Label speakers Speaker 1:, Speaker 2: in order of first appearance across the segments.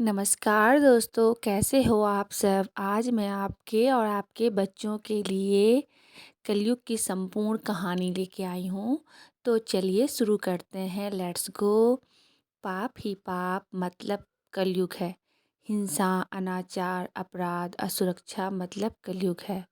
Speaker 1: नमस्कार दोस्तों, कैसे हो आप सब? आज मैं आपके और आपके बच्चों के लिए कलयुग की संपूर्ण कहानी लेके आई हूँ। तो चलिए शुरू करते हैं, लेट्स गो। पाप ही पाप मतलब कलयुग है। हिंसा, अनाचार, अपराध, असुरक्षा मतलब कलयुग है।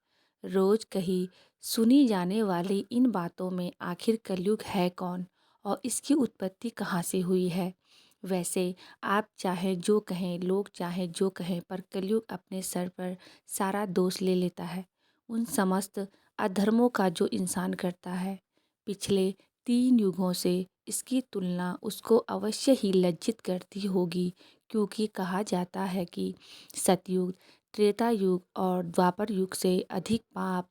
Speaker 1: रोज कहीं सुनी जाने वाली इन बातों में आखिर कलयुग है कौन और इसकी उत्पत्ति कहाँ से हुई है? वैसे आप चाहे जो कहें, लोग चाहे जो कहें, पर कलयुग अपने सर पर सारा दोष ले लेता है उन समस्त अधर्मों का जो इंसान करता है। पिछले 3 युगों से इसकी तुलना उसको अवश्य ही लज्जित करती होगी, क्योंकि कहा जाता है कि सतयुग, त्रेता युग और द्वापर युग से अधिक पाप,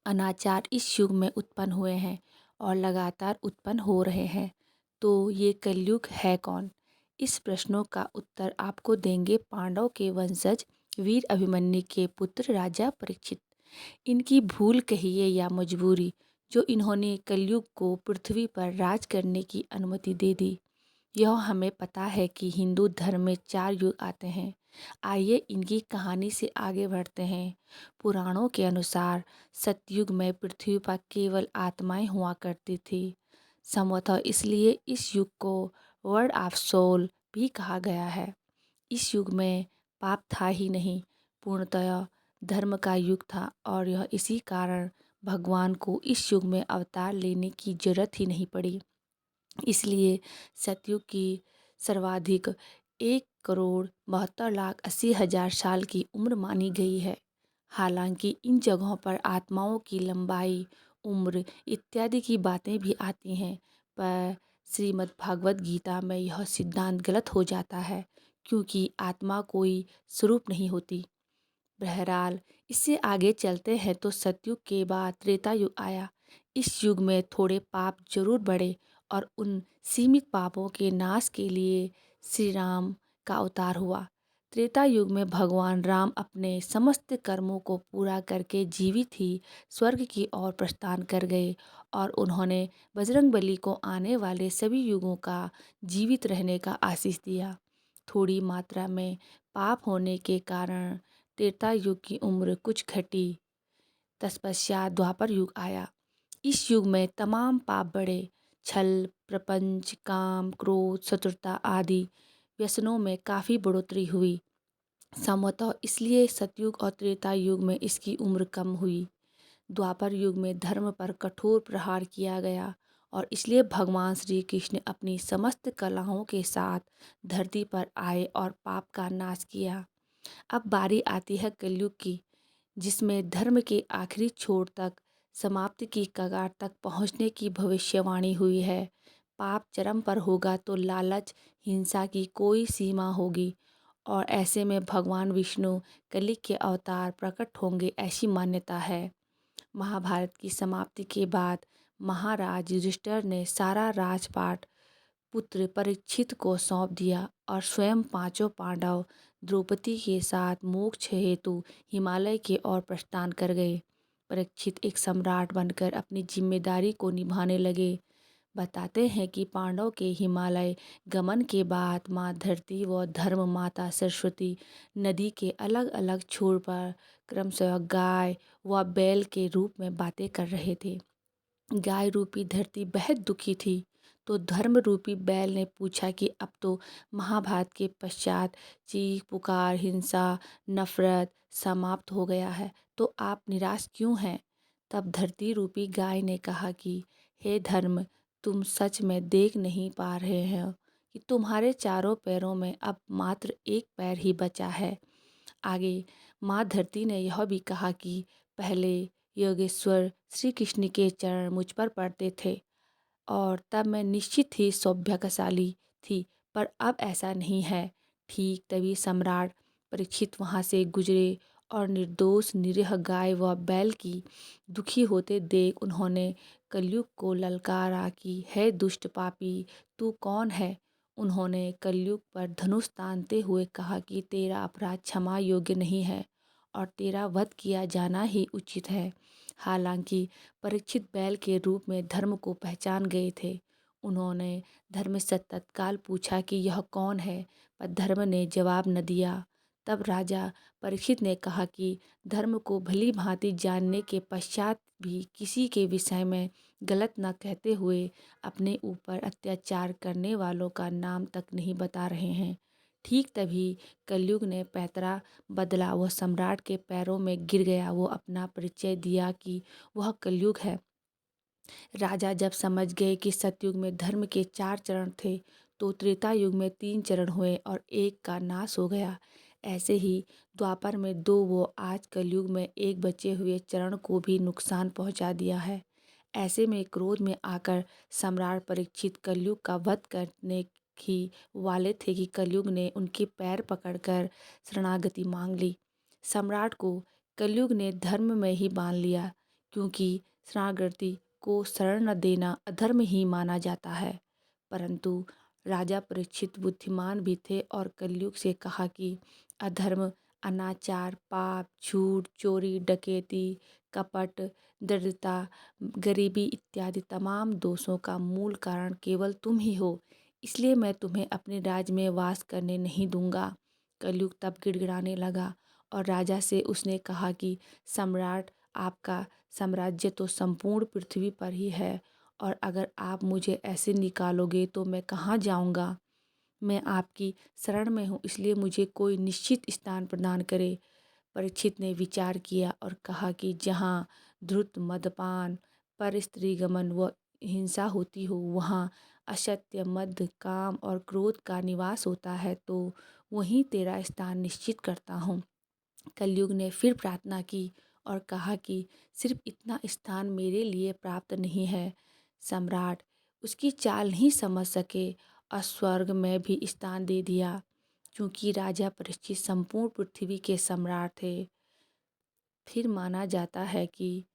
Speaker 1: अनाचार इस युग में उत्पन्न हुए हैं और लगातार उत्पन्न हो रहे हैं। तो ये कलयुग है कौन? इस प्रश्नों का उत्तर आपको देंगे पांडव के वंशज वीर अभिमन्यु के पुत्र राजा परीक्षित। इनकी भूल कहिए या मजबूरी, जो इन्होंने कलयुग को पृथ्वी पर राज करने की अनुमति दे दी। यह हमें पता है कि हिंदू धर्म में 4 युग आते हैं। आइए इनकी कहानी से आगे बढ़ते हैं। पुराणों के अनुसार सतयुग में पृथ्वी पर केवल आत्माएं हुआ करती थी। संभवतः इसलिए इस युग को वर्ल्ड ऑफ सोल भी कहा गया है। इस युग में पाप था ही नहीं, पूर्णतः धर्म का युग था और यह इसी कारण भगवान को इस युग में अवतार लेने की जरूरत ही नहीं पड़ी। इसलिए सतयुग की सर्वाधिक 1,72,80,000 साल की उम्र मानी गई है। हालांकि इन जगहों पर आत्माओं की लंबाई, उम्र इत्यादि की बातें भी आती हैं, पर श्रीमद् भागवत गीता में यह सिद्धांत गलत हो जाता है, क्योंकि आत्मा कोई स्वरूप नहीं होती। बहरहाल इससे आगे चलते हैं तो सतयुग के बाद त्रेता युग आया। इस युग में थोड़े पाप जरूर बढ़े और उन सीमित पापों के नाश के लिए श्री राम का अवतार हुआ। त्रेता युग में भगवान राम अपने समस्त कर्मों को पूरा करके जीवित ही स्वर्ग की ओर प्रस्थान कर गए और उन्होंने बजरंगबली को आने वाले सभी युगों का जीवित रहने का आशीष दिया। थोड़ी मात्रा में पाप होने के कारण त्रेता युग की उम्र कुछ घटी। तत्पश्चात द्वापर युग आया। इस युग में तमाम पाप बढ़े। छल, प्रपंच, काम, क्रोध, शत्रुता आदि व्यसनों में काफ़ी बढ़ोतरी हुई। संभवतः इसलिए सतयुग और त्रेता युग में इसकी उम्र कम हुई। द्वापर युग में धर्म पर कठोर प्रहार किया गया और इसलिए भगवान श्री कृष्ण अपनी समस्त कलाओं के साथ धरती पर आए और पाप का नाश किया। अब बारी आती है कलयुग की, जिसमें धर्म के आखिरी छोर तक, समाप्ति की कगार तक पहुंचने की भविष्यवाणी हुई है। पाप चरम पर होगा तो लालच, हिंसा की कोई सीमा होगी और ऐसे में भगवान विष्णु कलि के अवतार प्रकट होंगे, ऐसी मान्यता है। महाभारत की समाप्ति के बाद महाराज युधिष्ठिर ने सारा राजपाट पुत्र परीक्षित को सौंप दिया और स्वयं पांचों पांडव द्रौपदी के साथ मोक्ष हेतु हिमालय की ओर प्रस्थान कर गए। परीक्षित एक सम्राट बनकर अपनी जिम्मेदारी को निभाने लगे। बताते हैं कि पांडव के हिमालय गमन के बाद माँ धरती व धर्म माता सरस्वती नदी के अलग अलग छोर पर क्रमशः गाय व बैल के रूप में बातें कर रहे थे। गाय रूपी धरती बेहद दुखी थी, तो धर्म रूपी बैल ने पूछा कि अब तो महाभारत के पश्चात चीख पुकार, हिंसा, नफरत समाप्त हो गया है, तो आप निराश क्यों हैं? तब धरती रूपी गाय ने कहा कि हे धर्म, तुम सच में देख नहीं पा रहे हो कि तुम्हारे चारों पैरों में अब मात्र एक पैर ही बचा है। आगे माँ धरती ने यह भी कहा कि पहले योगेश्वर श्री कृष्ण के चरण मुझ पर पड़ते थे और तब मैं निश्चित ही सौभाग्यशाली थी, पर अब ऐसा नहीं है। ठीक तभी सम्राट परीक्षित वहाँ से गुजरे और निर्दोष निरीह गाय व बैल की दुखी होते देख उन्होंने कलयुग को ललकारा कि हे दुष्ट पापी, तू कौन है? उन्होंने कलयुग पर धनुष तानते हुए कहा कि तेरा अपराध क्षमा योग्य नहीं है और तेरा वध किया जाना ही उचित है। हालांकि परीक्षित बैल के रूप में धर्म को पहचान गए थे। उन्होंने धर्म से तत्काल पूछा कि यह कौन है, पर धर्म ने जवाब न दिया। तब राजा परीक्षित ने कहा कि धर्म को भली भांति जानने के पश्चात भी किसी के विषय में गलत न कहते हुए अपने ऊपर अत्याचार करने वालों का नाम तक नहीं बता रहे हैं। ठीक तभी कलयुग ने पैतरा बदला। वह सम्राट के पैरों में गिर गया। वो अपना परिचय दिया कि वह कलयुग है। राजा जब समझ गए कि सतयुग में धर्म के 4 चरण थे, तो त्रेता युग में 3 चरण हुए और एक का नाश हो गया। ऐसे ही द्वापर में 2 वो आज कलयुग में एक बचे हुए चरण को भी नुकसान पहुंचा दिया है। ऐसे में क्रोध में आकर सम्राट परीक्षित कलयुग का वध करने ही वाले थे कि कलयुग ने उनके पैर पकड़कर शरणागति मांग ली। सम्राट को कलयुग ने धर्म में ही बांध लिया, क्योंकि शरणागति को शरण न देना अधर्म ही माना जाता है। परंतु राजा परीक्षित बुद्धिमान भी थे और कलयुग से कहा कि अधर्म, अनाचार, पाप, झूठ, चोरी, डकैती, कपट, दरिद्रता, गरीबी इत्यादि तमाम दोषों का मूल कारण केवल तुम ही हो। इसलिए मैं तुम्हें अपने राज्य में वास करने नहीं दूंगा। कलयुग तब गिड़गिड़ाने लगा और राजा से उसने कहा कि सम्राट, आपका साम्राज्य तो संपूर्ण पृथ्वी पर ही है और अगर आप मुझे ऐसे निकालोगे तो मैं कहाँ जाऊँगा। मैं आपकी शरण में हूँ, इसलिए मुझे कोई निश्चित स्थान प्रदान करे। परीक्षित ने विचार किया और कहा कि जहाँ धूर्त, मदपान, पर स्त्रीगमन व हिंसा होती हो, वहाँ असत्य, मद, काम और क्रोध का निवास होता है, तो वहीं तेरा स्थान निश्चित करता हूँ। कलयुग ने फिर प्रार्थना की और कहा कि सिर्फ इतना स्थान मेरे लिए प्राप्त नहीं है। सम्राट उसकी चाल नहीं समझ सके और स्वर्ग में भी स्थान दे दिया। क्योंकि राजा परीक्षित संपूर्ण पृथ्वी के सम्राट थे, फिर माना जाता है कि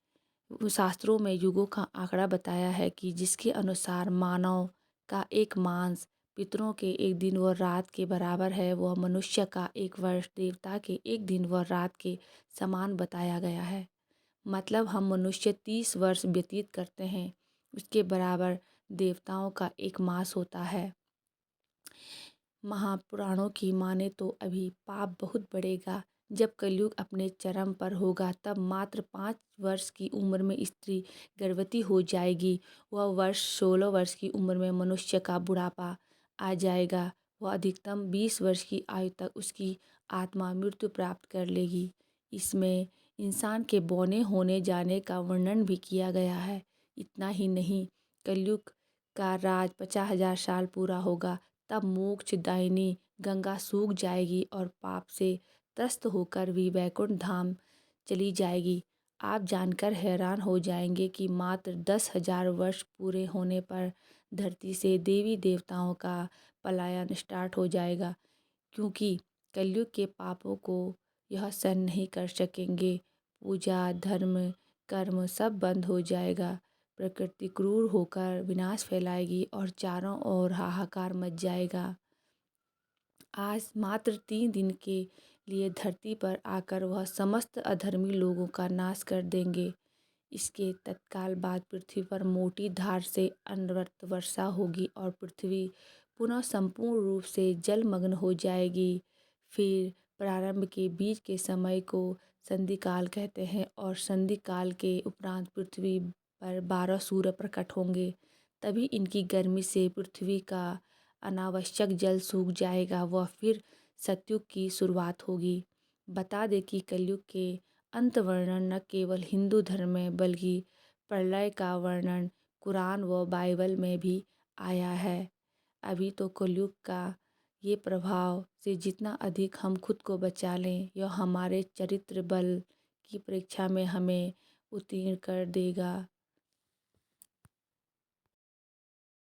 Speaker 1: शास्त्रों में युगों का आंकड़ा बताया है कि जिसके अनुसार मानव का एक मांस पितरों के एक दिन व रात के बराबर है, वह मनुष्य का एक वर्ष देवता के एक दिन व रात के समान बताया गया है। मतलब हम मनुष्य 30 वर्ष व्यतीत करते हैं, उसके बराबर देवताओं का एक मास होता है। महापुराणों की माने तो अभी पाप बहुत बढ़ेगा। जब कलयुग अपने चरम पर होगा, तब मात्र 5 वर्ष की उम्र में स्त्री गर्भवती हो जाएगी। वह वर्ष 16 वर्ष की उम्र में मनुष्य का बुढ़ापा आ जाएगा। वह अधिकतम 20 वर्ष की आयु तक उसकी आत्मा मृत्यु प्राप्त कर लेगी। इसमें इंसान के बौने होने जाने का वर्णन भी किया गया है। इतना ही नहीं, कलयुग का राज 50,000 साल पूरा होगा, तब मोक्षदायिनी गंगा सूख जाएगी और पाप से त्रस्त होकर भी वैकुंठ धाम चली जाएगी। आप जानकर हैरान हो जाएंगे कि मात्र 10,000 वर्ष पूरे होने पर धरती से देवी देवताओं का पलायन स्टार्ट हो जाएगा, क्योंकि कलयुग के पापों को यह सहन नहीं कर सकेंगे। पूजा, धर्म, कर्म सब बंद हो जाएगा। प्रकृति क्रूर होकर विनाश फैलाएगी और चारों ओर हाहाकार मच जाएगा। आज मात्र 3 दिन के लिए धरती पर आकर वह समस्त अधर्मी लोगों का नाश कर देंगे। इसके तत्काल बाद पृथ्वी पर मोटी धार से अनवरत वर्षा होगी और पृथ्वी पुनः संपूर्ण रूप से जलमग्न हो जाएगी। फिर प्रारंभ के बीच के समय को संधिकाल कहते हैं और संधिकाल के उपरांत पृथ्वी पर 12 सूर्य प्रकट होंगे। तभी इनकी गर्मी से पृथ्वी का अनावश्यक जल सूख जाएगा। वह फिर सतयुग की शुरुआत होगी। बता दें कि कलयुग के अंत वर्णन न केवल हिंदू धर्म में बल्कि प्रलय का वर्णन कुरान व बाइबल में भी आया है। अभी तो कलयुग का ये प्रभाव से जितना अधिक हम खुद को बचा लें, यह हमारे चरित्र बल की परीक्षा में हमें उत्तीर्ण कर देगा।